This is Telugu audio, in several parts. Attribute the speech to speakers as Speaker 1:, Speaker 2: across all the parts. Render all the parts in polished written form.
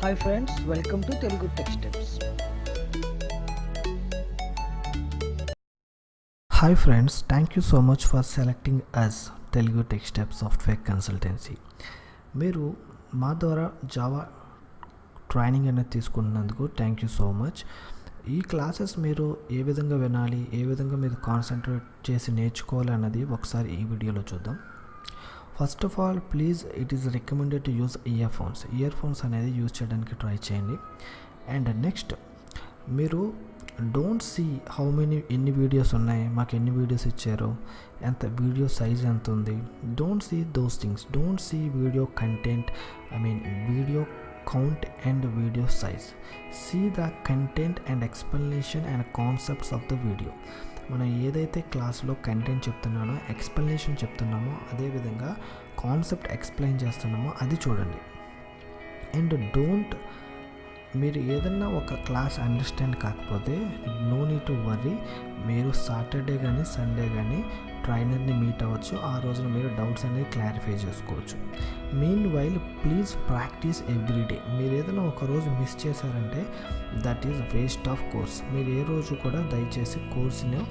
Speaker 1: Hi friends, welcome to Telugu Tech Steps.
Speaker 2: Hi friends, thank you so much for selecting us Telugu Tech Steps software consultancy. మీరు మా ద్వారా జావా ట్రైనింగ్ అనేది తీసుకున్నందుకు థ్యాంక్ యూ సో మచ్. ఈ క్లాసెస్ మీరు ఏ విధంగా వినాలి, ఏ విధంగా మీరు కాన్సన్ట్రేట్ చేసి నేర్చుకోవాలి అన్నది ఒకసారి ఈ వీడియోలో చూద్దాం. First of all, please it is recommended to use ear phones అనేది యూజ్ చేయడానికి ట్రై చేయండి. అండ్ నెక్స్ట్, మీరు డోంట్ సీ ఎన్ని వీడియోస్ ఉన్నాయి, మాకు ఎన్ని వీడియోస్ ఇచ్చారు, ఎంత వీడియో సైజ్ ఎంత ఉంది. Don't see those things. Don't see video content, video count and video size. See the content and explanation and concepts of the video. మనం ఏదైతే క్లాస్లో కంటెంట్ చెప్తున్నామో, ఎక్స్ప్లెనేషన్ చెప్తున్నామో, అదేవిధంగా కాన్సెప్ట్ ఎక్స్ప్లెయిన్ చేస్తున్నామో అది చూడండి. అండ్ మీరు ఏదన్నా ఒక క్లాస్ అండర్స్టాండ్ కాకపోతే నో నీడ్ టు వర్రీ. మీరు సాటర్డే కానీ సండే కానీ ట్రైనర్ని మీట్ అవ్వచ్చు. ఆ రోజున మీరు డౌట్స్ అనేది క్లారిఫై చేసుకోవచ్చు. Meanwhile please practice everyday. మీరు ఏదైనా ఒక రోజు మిస్ చేశారంటే that is waste of course. మీరు ఏ రోజు కూడా దయచేసి కోర్స్ని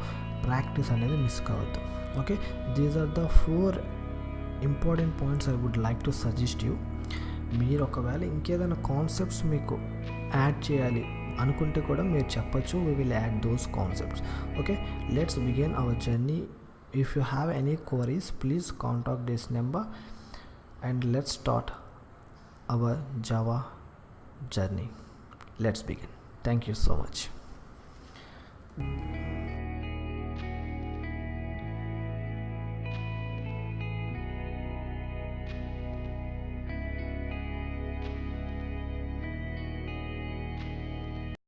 Speaker 2: ప్రాక్టీస్ అనేది మిస్ కావద్దు. Okay, these are the 4 important points I would like to suggest you. మీరు ఒకవేళ ఇంకేదైనా కాన్సెప్ట్స్ మీకు యాడ్ చేయాలి అనుకుంటే కూడా మీరు చెప్పచ్చు. We will add those concepts. Okay, let's begin our journey. If you have any queries, please contact this number and let's start our Java journey. Let's begin. Thank you so much.